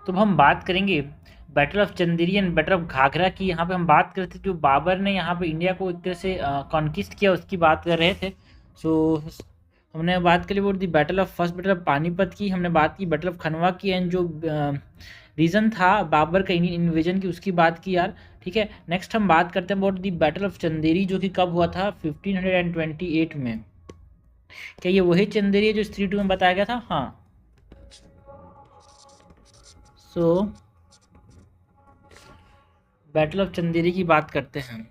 तो अब हम बात करेंगे battle of Chanderi and battle of Ghaghra की। यहाँ पे हम बात कर रहे थे जो बाबर ने यहाँ पे इंडिया को एक तरह से कॉन्किस्ट किया, उसकी बात कर रहे थे। सो हमने बात करी वो the battle of first battle of Panipat की, हमने बात की बैटल ऑफ खनवा की, एंड जो रीज़न था बाबर का इन्वेजन की उसकी बात की यार। ठीक है, नेक्स्ट हम बात करते हैं about the battle of Chanderi जो कि कब हुआ था, 1528 में। क्या ये वही चंदेरी है जो स्त्री 2 में बताया गया था? हाँ। सो बैटल ऑफ चंदेरी की बात करते हैं।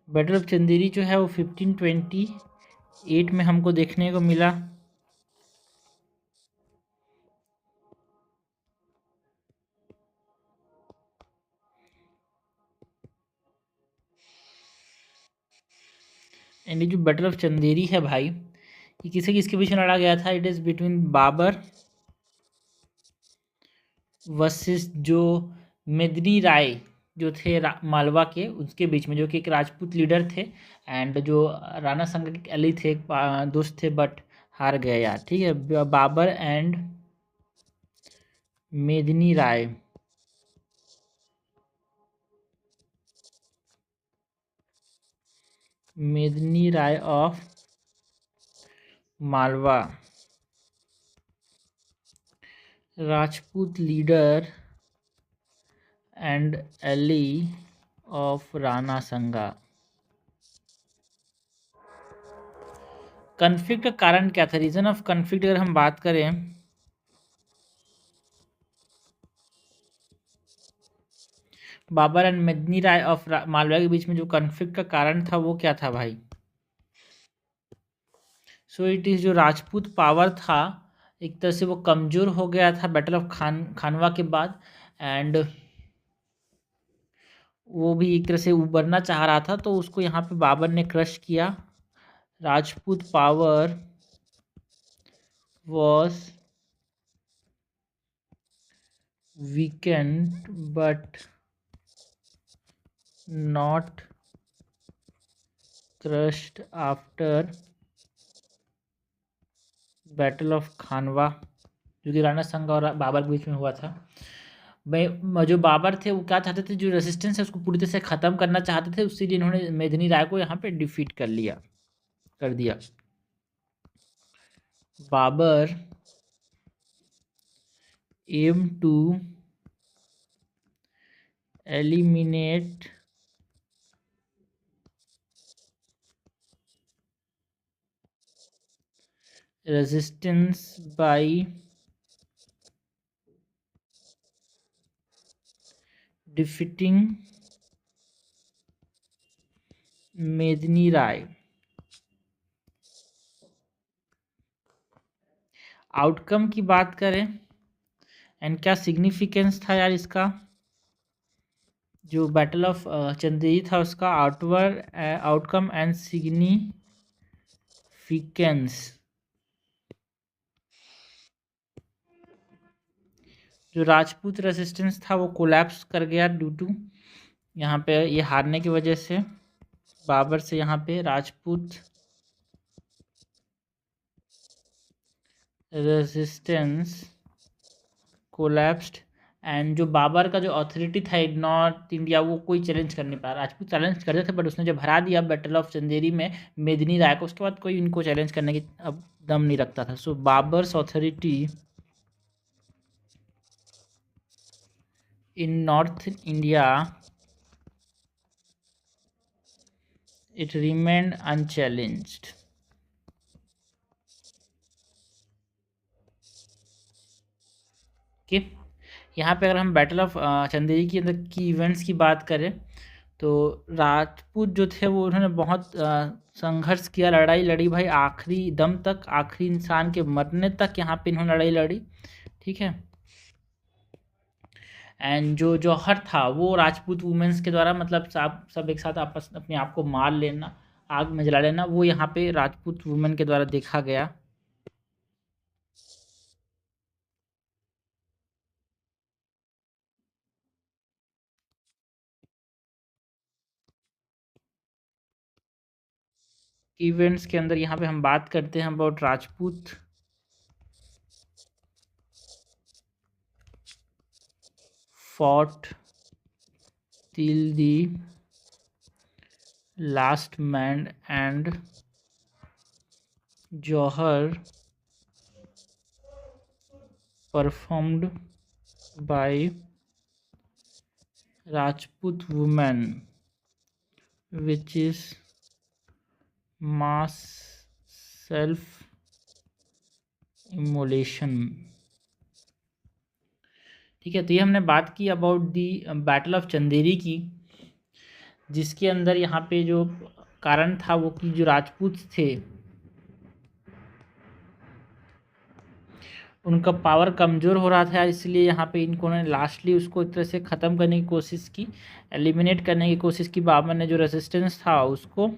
बैटल ऑफ चंदेरी जो है वो 1528 में हमको देखने को मिला। एंड ये जो बैटल ऑफ चंदेरी है भाई, ये किसके बीच में लड़ा गया था? It is between Babur versus जो मेदिनी राय जो थे मालवा के, उसके बीच में, जो कि एक राजपूत लीडर थे एंड जो राणा संगा के अली थे, दोस्त थे, बट हार गए यार। ठीक है, Babar and Medini Rai. Medini Rai of Malwa, Rajput leader and ally of Rana Sanga. Conflict का कारण क्या था? रीजन ऑफ कन्फ्लिक्ट अगर हम बात करें, बाबर एंड मेदिनी राय ऑफ मालवा के बीच में जो कन्फ्लिक्ट का कारण था वो क्या था भाई? सो इट इज़ जो राजपूत पावर था एक तरह से वो कमज़ोर हो गया था बैटल ऑफ खानवा के बाद, एंड वो भी एक तरह से उभरना चाह रहा था, तो उसको यहाँ पे बाबर ने क्रश किया। Rajput power was weakened but not crushed after battle of Khanwa, जो कि राणा संगा और बाबर के बीच में हुआ था। जो बाबर थे वो क्या चाहते थे, जो रेसिस्टेंस है उसको पूरी तरह से ख़त्म करना चाहते थे, उससे इन्होंने मेदिनी राय को यहाँ पे डिफीट कर दिया। Babur aim to eliminate resistance by defeating Medini Rai. Outcome की बात करें एंड क्या सिग्निफिकेंस था यार इसका, जो बैटल ऑफ चंदेरी था उसका आउटकम एंड सिग्निफिकेंस। जो राजपूत रेसिस्टेंस था वो कोलैप्स कर गया ड्यू टू यहाँ पे ये हारने की वजह से बाबर से। यहाँ पे राजपूत रेजिस्टेंस कोलैप्स्ड, एंड जो बाबर का जो अथॉरिटी था इन नॉर्थ इंडिया वो कोई चैलेंज कर नहीं पाया। राजपूत चैलेंज करते थे बट उसने जब हरा दिया बैटल ऑफ चंदेरी में मेदिनी राय को, उसके बाद कोई इनको चैलेंज करने की अब दम नहीं रखता था। So Babur's authority in north India it remained unchallenged। कि यहाँ पे अगर हम बैटल ऑफ चंदेरी के अंदर की इवेंट्स की बात करें तो राजपूत जो थे वो उन्होंने बहुत संघर्ष किया, लड़ाई लड़ी भाई, आखिरी दम तक, आखिरी इंसान के मरने तक यहाँ पे इन्होंने लड़ाई लड़ी। ठीक है, एंड जो जौहर था वो राजपूत वुमेंस के द्वारा, मतलब सब एक साथ आपस अपने आप को मार लेना, आग में जला लेना, वो यहाँ पे राजपूत वुमेन के द्वारा देखा गया। इवेंट्स के अंदर यहाँ पे हम बात करते हैं about Rajput fought till the last man and Johar performed by Rajput women, which is mass self immolation. ठीक है, तो ये हमने बात की about the battle of Chanderi की, जिसके अंदर यहाँ पे जो कारण था वो कि जो राजपूत थे उनका पावर कमज़ोर हो रहा था, इसलिए यहाँ पे इनको ने लास्टली उसको एक तरह से ख़त्म करने की कोशिश की, एलिमिनेट करने की कोशिश की बाबर ने जो रेजिस्टेंस था उसको।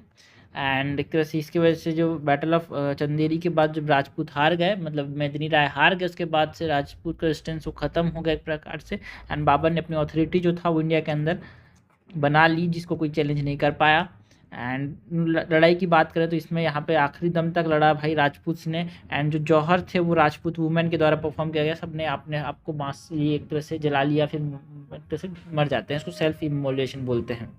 एंड एक तरह से इसकी वजह से जो बैटल ऑफ चंदेरी के बाद जब राजपूत हार गए, मतलब मेदिनी राय हार गए, उसके बाद से राजपूत का रेजिस्टेंस वो ख़त्म हो गया एक प्रकार से। एंड बाबर ने अपनी अथॉरिटी जो था वो इंडिया के अंदर बना ली, जिसको कोई चैलेंज नहीं कर पाया। एंड लड़ाई की बात करें तो इसमें यहाँ पे आखिरी दम तक लड़ा भाई राजपूत ने। एंड जो जौहर थे वो राजपूत वुमेन के द्वारा परफॉर्म किया गया, सबने अपने आपको मांस लिए एक तरह से जला लिया, फिर एक तरह से मर जाते हैं, इसको सेल्फ इमोलेशन बोलते हैं।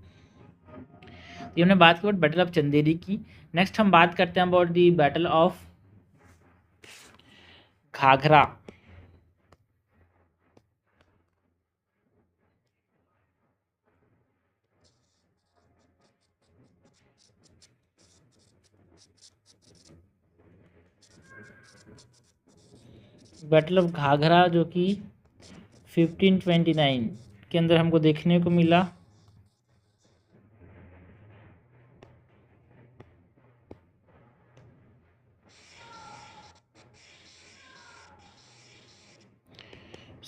तो हमने बात की बैटल ऑफ चंदेरी की। नेक्स्ट हम बात करते हैं about the battle of Ghaghra. Battle of Ghaghra जो कि 1529 के अंदर हमको देखने को मिला।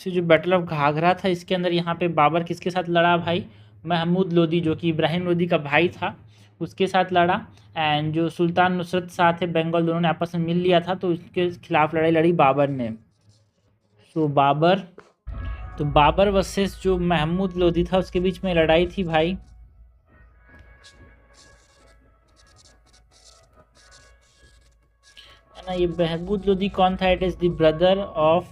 जो बैटल ऑफ घाघरा था इसके अंदर यहाँ पे बाबर किसके साथ लड़ा भाई, महमूद लोदी जो कि इब्राहिम लोदी का भाई था उसके साथ लड़ा। एंड जो सुल्तान नुसरत शाह थे बंगाल, दोनों ने आपस में मिल लिया था, तो उसके खिलाफ लड़ाई लड़ी बाबर ने। तो बाबर वर्सेस जो महमूद लोदी था उसके बीच में लड़ाई थी भाई। है ना, ये महमूद लोदी कौन था? It is the brother of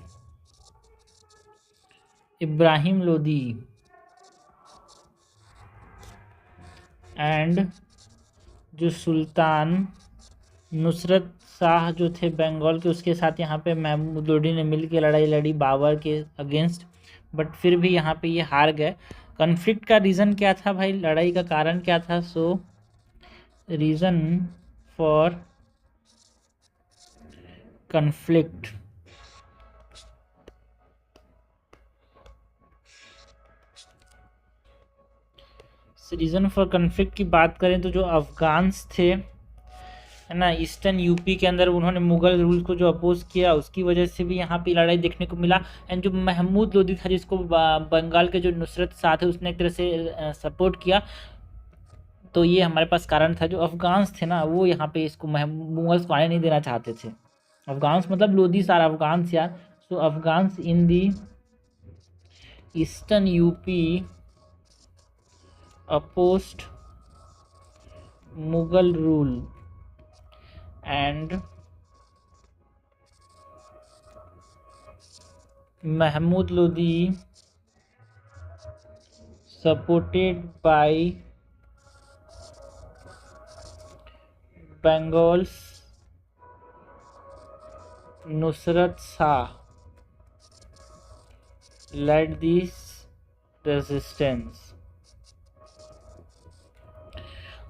Ibrahim Lodi. And जो सुल्तान नुसरत शाह जो थे बंगाल के, उसके साथ यहाँ पे महमूद लोदी ने मिल के लड़ाई लड़ी बाबर के अगेंस्ट, बट फिर भी यहाँ पे ये हार गए। कन्फ्लिक्ट का रीज़न क्या था भाई, लड़ाई का कारण क्या था? सो reason for conflict, reason for conflict की बात करें तो जो अफगान्स थे, है ना, ईस्टर्न यूपी के अंदर उन्होंने मुगल रूल को जो अपोज किया उसकी वजह से भी यहाँ पे लड़ाई देखने को मिला। एंड जो महमूद लोदी था जिसको बंगाल के जो नुसरत शाह थे उसने एक तरह से सपोर्ट किया, तो ये हमारे पास कारण था। जो अफगान्स थे ना वो यहाँ पे इसको मुगल्स को आने नहीं देना चाहते थे। अफगान्स मतलब लोदी सारा अफगान्स यार। So Afghans in the eastern UP opposed Mughal rule and Mahmud Lodi supported by Bengal's Nusrat Shah led this resistance।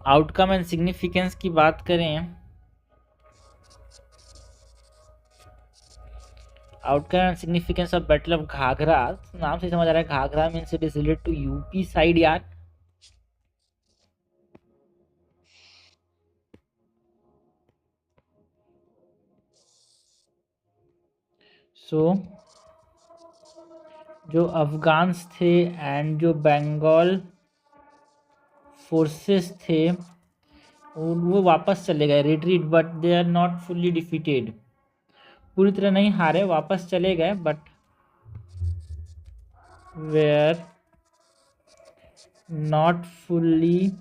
Outcome and significance की बात करें, outcome and significance of battle of Ghaghra, नाम से समझ आ रहा है Ghaghra means it is related to UP side यार। सो जो अफगान्स थे एंड जो बंगाल फोर्सेस थे वो वापस चले गए, retreat, but they are not fully defeated, पूरी तरह नहीं हारे, वापस चले गए, but were not fully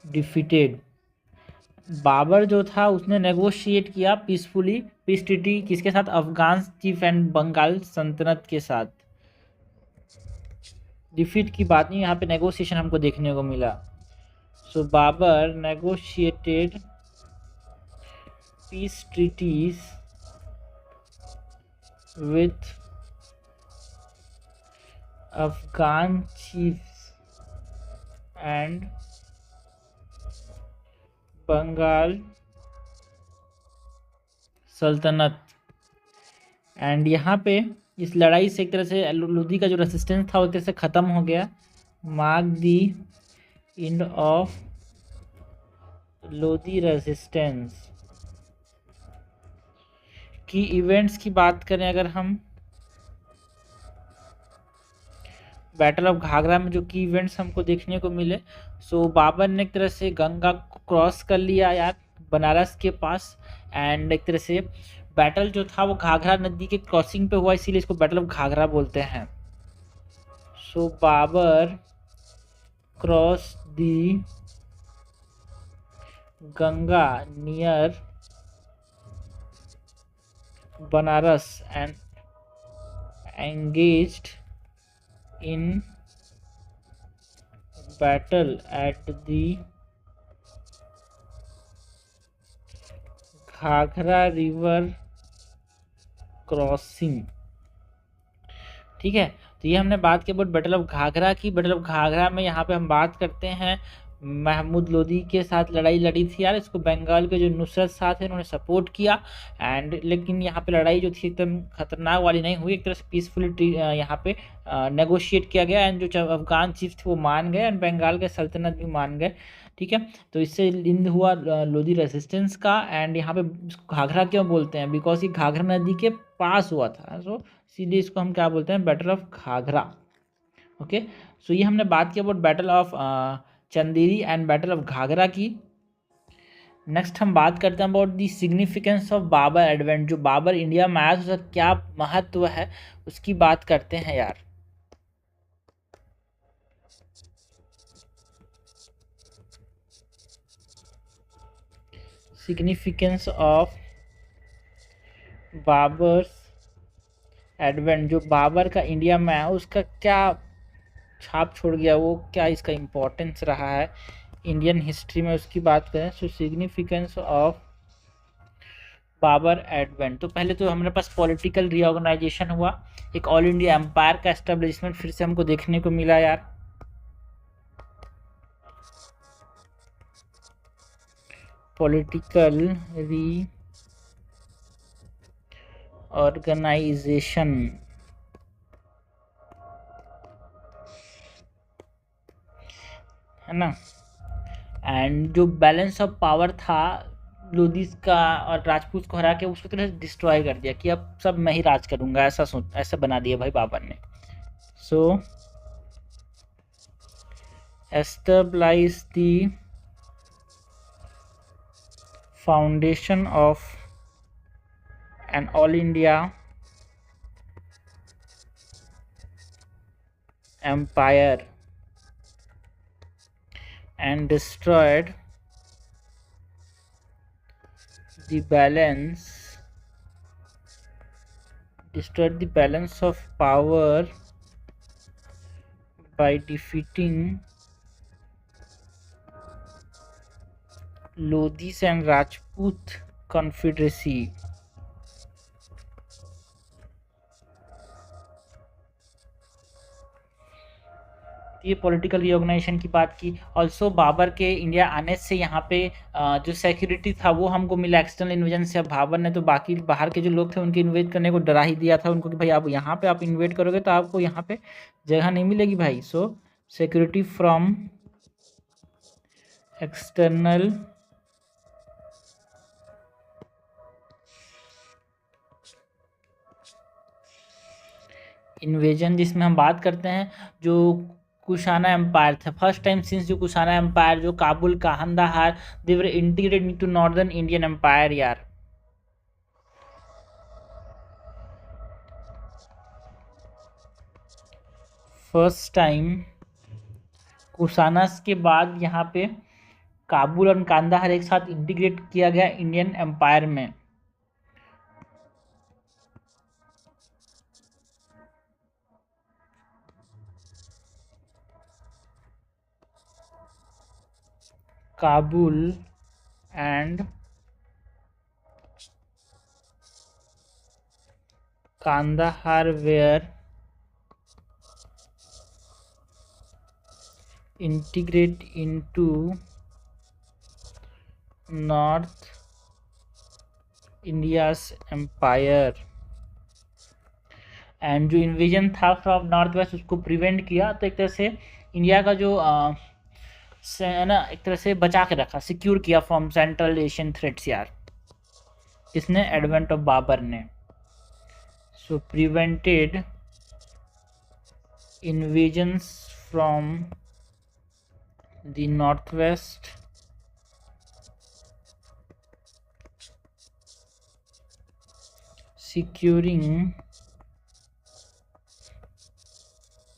defeated. Babur जो था उसने नेगोशिएट किया पीसफुली पीस ट्रीटी किसके साथ? अफगान चीफ एंड बंगाल सल्तनत के साथ। डिफीट की बात नहीं, यहाँ पे नेगोशिएशन हमको देखने को मिला। So Babur negotiated peace treaties with Afghan chiefs and Bengal sultanate. And यहाँ पे इस लड़ाई से एक तरह से लोधी का जो रेसिस्टेंस था वो एक तरह से ख़त्म हो गया। Mark the end of Lodhi resistance. की इवेंट्स की बात करें अगर हम, बैटल ऑफ घाघरा में जो की इवेंट्स हमको देखने को मिले, सो बाबर ने एक तरह से गंगा को क्रॉस कर लिया यार बनारस के पास। एंड एक तरह से बैटल जो था वो घाघरा नदी के क्रॉसिंग पे हुआ, इसीलिए इसको बैटल ऑफ घाघरा बोलते हैं। So Babur cross the Ganga near Banaras and engaged in battle at the Ghaghra river crossing. ठीक है, तो ये हमने बात की अबाउट बैटल ऑफ घाघरा की। बैटल ऑफ घाघरा में यहाँ पे हम बात करते हैं महमूद लोधी के साथ लड़ाई लड़ी थी यार, इसको बंगाल के जो नुसरत साथ है उन्होंने सपोर्ट किया। एंड लेकिन यहाँ पे लड़ाई जो थी एकदम खतरनाक वाली नहीं हुई, एक तरह से पीसफुली यहाँ पे नेगोशिएट किया गया। एंड जो अफगान चीफ थे वो मान गए एंड बंगाल के सल्तनत भी मान गए। ठीक है, तो इससे इंद हुआ लोधी रेसिस्टेंस का। एंड यहाँ पे इसको घाघरा क्यों बोलते हैं? बिकॉज ये घाघरा नदी के पास हुआ था, सो इसीलिए इसको हम क्या बोलते हैं? Battle of Ghaghra. Okay, so ये हमने बात की about battle of Chanderi and battle of Ghaghra की। नेक्स्ट हम बात करते हैं about the significance of Babur advent. जो बाबर इंडिया में आया तो उसका क्या महत्व है उसकी बात करते हैं यार। सिग्निफिकेंस ऑफ बाबर्स एडवेंट, जो बाबर का इंडिया में आया उसका क्या छाप छोड़ गया, वो क्या इसका इम्पोर्टेंस रहा है इंडियन हिस्ट्री में, उसकी बात करें। सो सिग्निफिकेंस ऑफ बाबर एडवेंट, तो पहले तो हमारे पास पॉलिटिकल रीऑर्गेनाइजेशन हुआ, एक ऑल इंडिया एम्पायर का एस्टेब्लिशमेंट फिर से हमको देखने को मिला यार। पॉलिटिकल रीऑर्गेनाइजेशन है ना। एंड जो बैलेंस ऑफ पावर था लोधीस का और राजपूत को हरा के उसको तरह से डिस्ट्रॉय कर दिया कि अब सब मैं ही राज करूंगा, ऐसा बना दिया भाई बाबर ने। So establish the foundation of an all India empire and destroyed the balance of power by defeating Lodhis and Rajput confederacy। ये पॉलिटिकल रीऑर्गेनाइजेशन की बात की। ऑल्सो बाबर के इंडिया आने से यहाँ पे जो सिक्योरिटी था वो हमको मिला एक्सटर्नल इन्वेजन से। अब बाबर ने तो बाकी बाहर के जो लोग थे उनके इन्वेट करने को डरा ही दिया था उनको कि भाई आप यहाँ पे आप इन्वेट करोगे तो आपको यहाँ पे जगह नहीं मिलेगी भाई। So security from external invasion, जिसमें हम बात करते हैं जो कुशाना एम्पायर था, फर्स्ट टाइम सिंस जो कुशाना एम्पायर जो Kabul Kandahar they were integrated into northern Indian empire यार। फर्स्ट टाइम कुशाना के बाद यहाँ पे काबुल और कांदाहार एक साथ इंटीग्रेट किया गया इंडियन एम्पायर में? Kabul and Kandahar were integrate into North India's empire, and जो इन्वेजन था फ्रॉम नॉर्थ वेस्ट उसको प्रिवेंट किया। तो एक तरह से इंडिया का जो है ना, एक तरह से बचा के रखा, सिक्योर किया फ्रॉम सेंट्रल एशियन थ्रेट्स यार। किसने? एडवेंट ऑफ बाबर ने। So prevented invasions from the northwest securing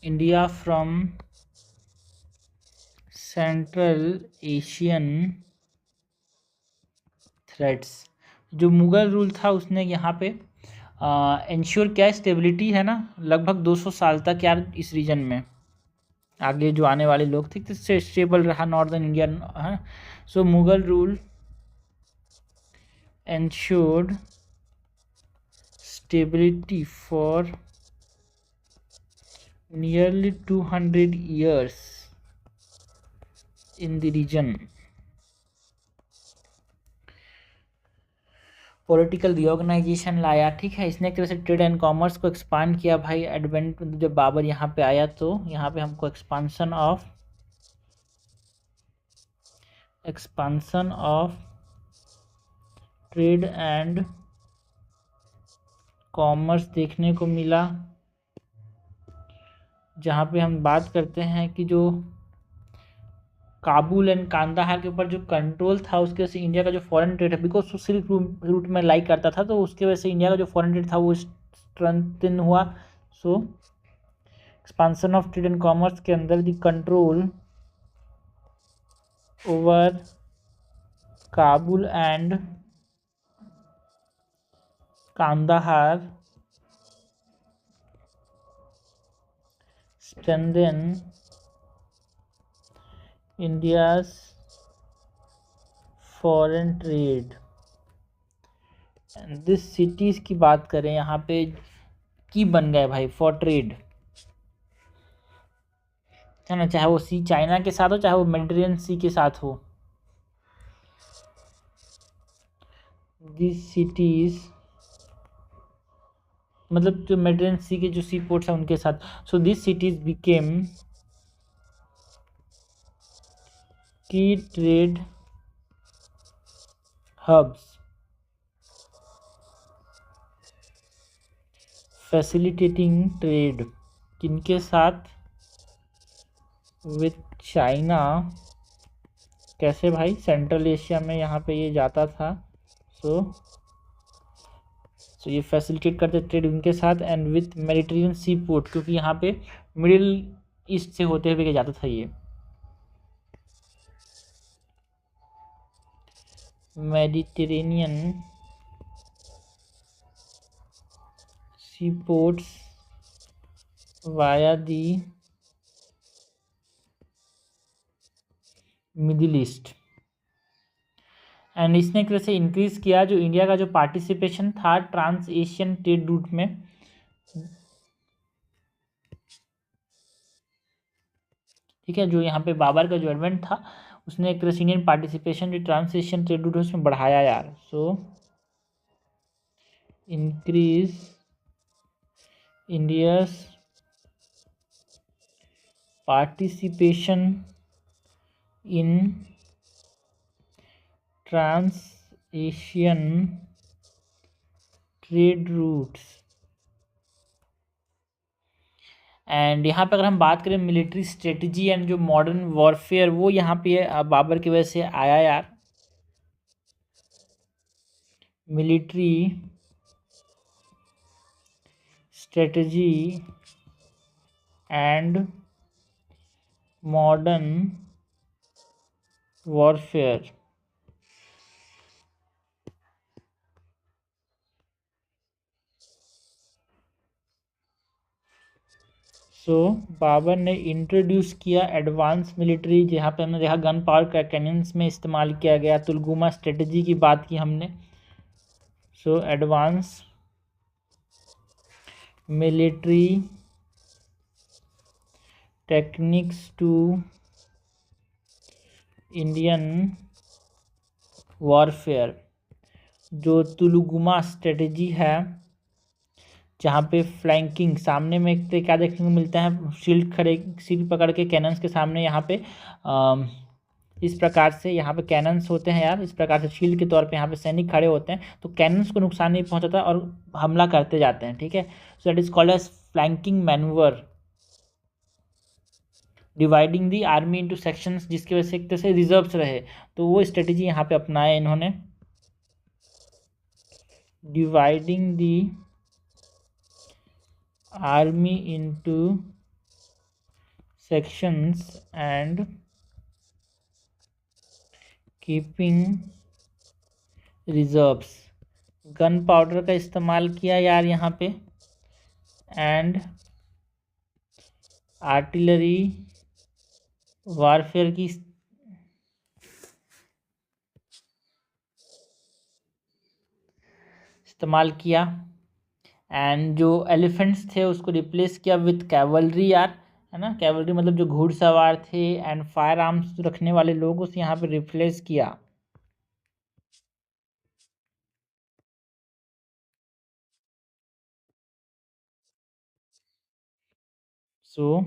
India from Central Asian threats। जो मुगल रूल था उसने यहाँ पे इंश्योर क्या, स्टेबिलिटी है ना, लगभग 200 साल तक यार इस रीजन में। आगे जो आने वाले लोग थे तो स्टेबल रहा नॉर्दर्न इंडिया है। So Mughal rule ensured stability for nearly 200 years in the region। Political reorganization लाया, ठीक है। इसने एक तरह से ट्रेड एंड कॉमर्स को एक्सपांड किया भाई। एडवेंट जब बाबर यहाँ पे आया तो यहाँ पे हमको expansion of trade and commerce देखने को मिला, जहाँ पे हम बात करते हैं कि जो काबुल एंड कांदाहार के ऊपर जो कंट्रोल था उसके वजह से इंडिया का जो फॉरेन ट्रेड है, बिकॉज सिल्क रूट में लाइक करता था, तो उसके वजह से इंडिया का जो फॉरेन ट्रेड था वो स्ट्रेंथन हुआ। So expansion of trade and commerce के अंदर the control over Kabul and Kandahar strengthen India's foreign trade. And this cities की बात करें यहाँ पे की बन गए भाई फॉर ट्रेड, है ना, चाहे वो सी चाइना के साथ हो, चाहे वो मेडिटेरियन सी के साथ हो। दिस सिटीज़ मतलब जो मेडिटेरियन सी के जो सी पोर्ट्स हैं उनके साथ। सो दिस सिटीज़ बिकेम की ट्रेड हब्स फैसिलिटेटिंग ट्रेड, किनके साथ? With China. कैसे भाई? सेंट्रल एशिया में यहाँ पे ये जाता था। सो ये फैसिलिटेट करते ट्रेड उनके साथ and with Mediterranean sea port, क्योंकि यहाँ पे मिडिल ईस्ट से होते हुए जाता था ये। Mediterranean sea ports via the Middle East. And इसने एक तरह से इंक्रीज किया जो इंडिया का जो पार्टिसिपेशन था ट्रांस एशियन ट्रेड रूट में। ठीक है, जो यहाँ पे बाबर का जो एडवेंट था उसने एक तरह से इंडियन पार्टिसिपेशन जो ट्रांस एशियन ट्रेड रूट है उसमें बढ़ाया यार। So increase India's participation in trans Asian trade routes. And यहाँ पे अगर हम बात करें मिलिट्री स्ट्रेटजी एंड जो मॉडर्न वॉरफेयर, वो यहाँ पे बाबर की वजह से आया यार। Military strategy and modern warfare. So Babur ने इंट्रोड्यूस किया एडवांस मिलिट्री, जहाँ पे हमने देखा गन पावर का कैनन्स में इस्तेमाल किया गया। तुलगुमा स्ट्रेटजी की बात की हमने। So advance military techniques to Indian warfare. जो तुलुगुमा स्ट्रेटजी है, जहाँ पे फ्लैंकिंग, सामने में एक तो क्या देखने को मिलता है, शील्ड पकड़ के कैनन्स के सामने यहाँ पे इस प्रकार से यहाँ पे कैनन्स होते हैं यार, इस प्रकार से शील्ड के तौर पे यहाँ पे सैनिक खड़े होते हैं, तो कैनन्स को नुकसान नहीं पहुंचाता और हमला करते जाते हैं। ठीक है, so that is called as flanking manoeuvre, dividing the army into sections, जिसकी वजह से एक तरह से रिजर्व्स रहे। तो वो स्ट्रेटजी यहाँ पे अपनाया इन्होंने, dividing the army into sections and keeping reserves। Gun powder का इस्तेमाल किया यार यहाँ पे, एंड आर्टिलरी वारफेयर की इस्तेमाल किया, एंड जो एलिफेंट्स थे उसको रिप्लेस किया विथ कैवलरी यार, है ना। कैवलरी मतलब जो घुड़सवार थे, एंड फायर आर्म्स रखने वाले लोग उसे यहाँ पे रिप्लेस किया। सो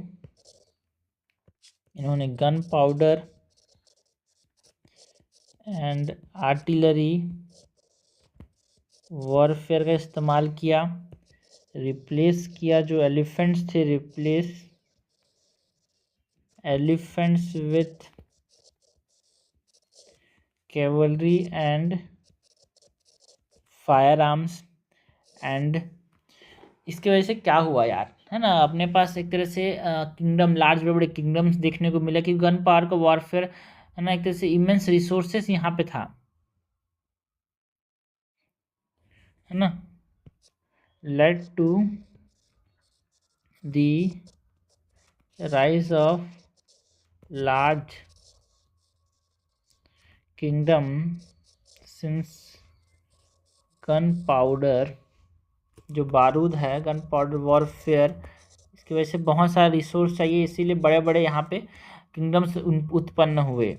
इन्होंने gun powder and artillery warfare का इस्तेमाल किया, रिप्लेस किया जो एलिफेंट्स थे, replace elephants with cavalry and fire arms. And इसके वजह से क्या हुआ यार, है ना, अपने पास एक तरह से किंगडम, लार्ज बड़े बड़े किंगडम्स देखने को मिला कि गन पावर का वॉरफेयर, है ना, एक तरह से इमेंस रिसोर्सेस यहाँ पे था, है ना, led to the rise of large kingdom since gun powder, जो बारूद है, गन पाउडर वॉरफेयर, इसकी वजह से बहुत सारा रिसोर्स चाहिए, इसीलिए बड़े बड़े यहाँ पे किंगडम्स उत्पन्न हुए।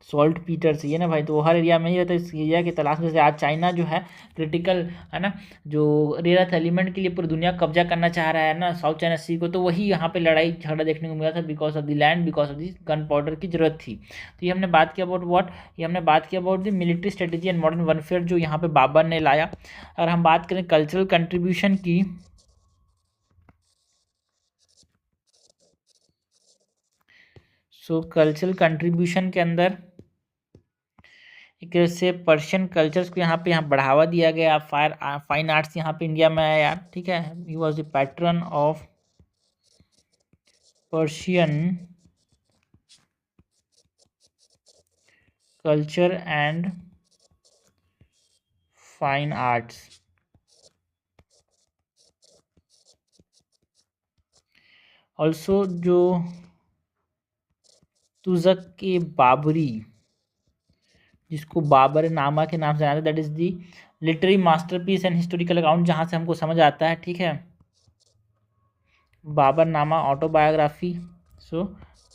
सॉल्ट पीटर चाहिए ना भाई, तो वो हर एरिया में ही रहता है, इस एरिया की तलाश में। जैसे आज चाइना जो है क्रिटिकल, है ना, जो रेयर अर्थ एलिमेंट के लिए पूरी दुनिया कब्जा करना चाह रहा है ना, साउथ चाइना सी को, तो वही यहाँ पे लड़ाई झगड़ा देखने को मिला था, because of the land, because of the gun powder की जरूरत थी। तो ये हमने बात किया अबाउट व्हाट, ये हमने बात किया about the military strategy and modern warfare, जो यहाँ पे बाबर ने लाया। और हम बात करें कल्चरल कंट्रीब्यूशन की, सो कल्चरल कंट्रीब्यूशन के अंदर एक तरह से पर्शियन कल्चर्स को यहाँ बढ़ावा दिया गया। फाइन आर्ट्स यहाँ पे इंडिया में आया यार, ठीक है। He was the pattern of Persian culture and fine arts. Also जो तुजक ए बाबरी, जिसको बाबर नामा के नाम से जाना, that is the literary masterpiece and historical account, जहाँ से हमको समझ आता है, ठीक है, Baburnama autobiography. So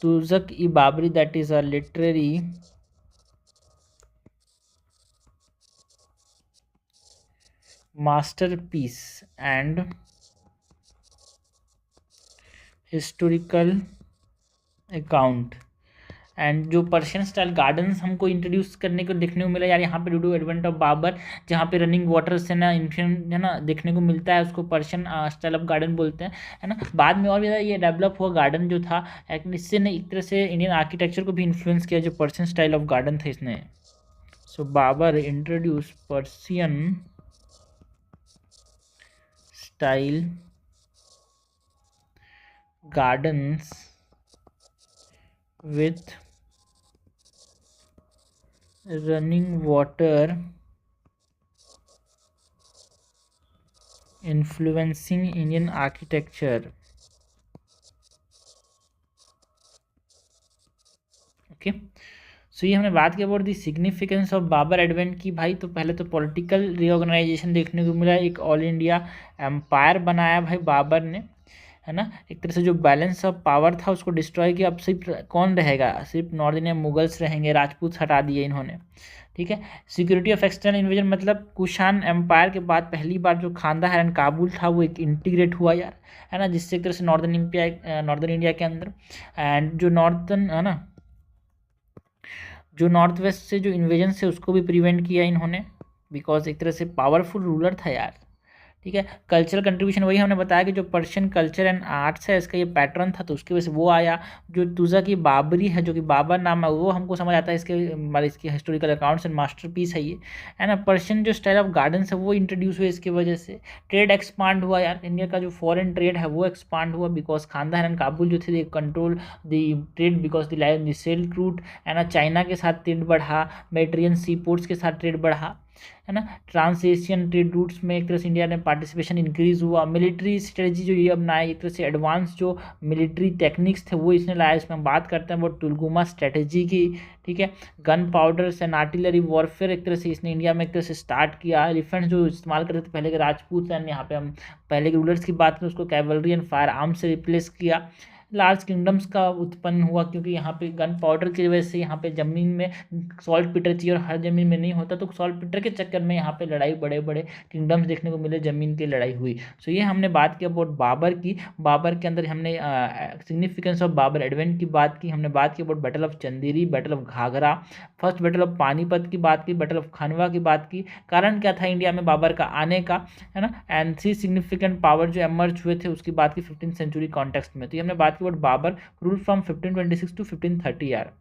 Tuzuk e Baburi, that is a literary masterpiece and historical account। And जो पर्शियन स्टाइल गार्डन्स हमको इंट्रोड्यूस करने को देखने को मिला यार यहाँ पे, due to advent of Babur, जहाँ पे रनिंग वाटर से ना इन्फ्लुएंस, है ना, देखने को मिलता है, उसको पर्शियन स्टाइल ऑफ गार्डन बोलते हैं, है ना। बाद में और भी ज़्यादा ये डेवलप हुआ गार्डन जो था, इससे ने एक तरह से इंडियन आर्किटेक्चर को भी इन्फ्लुएंस किया, जो पर्शियन स्टाइल ऑफ गार्डन था इसने। So Babur introduce Persian style gardens with running water influencing Indian architecture. Okay, so ये हमने बात की about the significance of Babur advent की भाई। तो पहले तो पॉलिटिकल रीऑर्गेनाइजेशन देखने को मिला, एक ऑल इंडिया एम्पायर बनाया भाई बाबर ने, है ना। एक तरह से जो बैलेंस ऑफ पावर था उसको डिस्ट्रॉय किया। अब सिर्फ कौन रहेगा, सिर्फ नॉर्थ इंडिया मुगल्स रहेंगे, राजपूत हटा दिए इन्होंने, ठीक है। सिक्योरिटी ऑफ एक्सटर्नल इन्वेजन, मतलब कुशान एम्पायर के बाद पहली बार जो खांदार एंड काबुल था वो एक इंटीग्रेट हुआ यार, है ना, जिससे एक तरह से नॉर्दर्न इंडिया के अंदर, एंड जो नॉर्थन है ना, जो नॉर्थ वेस्ट से जो इन्वेजन से उसको भी प्रिवेंट किया इन्होंने, बिकॉज एक तरह से पावरफुल रूलर था यार, ठीक है। कल्चरल कंट्रीब्यूशन, वही हमने बताया कि जो पर्शियन कल्चर एंड आर्ट्स है इसका ये पैटर्न था, तो उसकी वजह से वो आया। जो तुजा की बाबरी है, जो कि बाबर नाम है, वो हमको समझ आता है इसके मतलब इसकी हिस्टोरिकल अकाउंट्स एंड मास्टरपीस है ये, है ना। पर्शियन जो स्टाइल ऑफ गार्डन्स है वो इंट्रोड्यूस हुए इसकी वजह से। ट्रेड एक्सपांड हुआ यार, इंडिया का जो फॉरेन ट्रेड है वो एक्सपांड हुआ, बिकॉज खानदार एंड काबुल जो थे they control the trade, because the line the silk route, है ना। चाइना के साथ ट्रेड बढ़ा, मेडिटेरियन सी पोर्ट्स के साथ ट्रेड बढ़ा, है ना। ट्रांस एशियन ट्रेड रूट्स में एक तरह से इंडिया ने पार्टिसिपेशन इंक्रीज हुआ। मिलिट्री स्ट्रेटजी जो ये अपनाए, एक तरह से एडवांस जो मिलिट्री टेक्निक्स थे वो इसने लाया। इसमें हम बात करते हैं वो तुलगुमा स्ट्रेटजी की, ठीक है। Gun powders and artillery warfare एक तरह से इसने इंडिया में एक तरह से स्टार्ट किया। एलिफेंट जो इस्तेमाल करते थे पहले के राजपूत एंड यहाँ पे हम पहले के रूलर्स की बात करें उसको कैवलरी एंड फायर आर्म्स से रिप्लेस किया। लार्ज किंगडम्स का उत्पन्न हुआ, क्योंकि यहाँ पे गन पाउडर की वजह से यहाँ पे ज़मीन में सॉल्ट पिटर चाहिए और हर ज़मीन में नहीं होता, तो सॉल्ट पिटर के चक्कर में यहाँ पे लड़ाई, बड़े बड़े किंगडम्स देखने को मिले, ज़मीन की लड़ाई हुई। सो ये हमने बात की अबाउट बाबर की। बाबर के अंदर हमने सिग्निफिकेंस ऑफ बाबर एडवेंट की बात की, हमने बात की about battle of Chanderi, battle of Ghaghra, first battle of Panipat की बात की, बैटल ऑफ खानवा की बात की, कारण क्या था इंडिया में बाबर का आने का, है ना। एंड 3 सिग्निफिकेंट पावर जो एमर्ज हुए थे उसकी बात की 15th सेंचुरी कॉन्टेक्स्ट में। तो ये हमने बात की about Babur rule from 1526 to 1530 यार।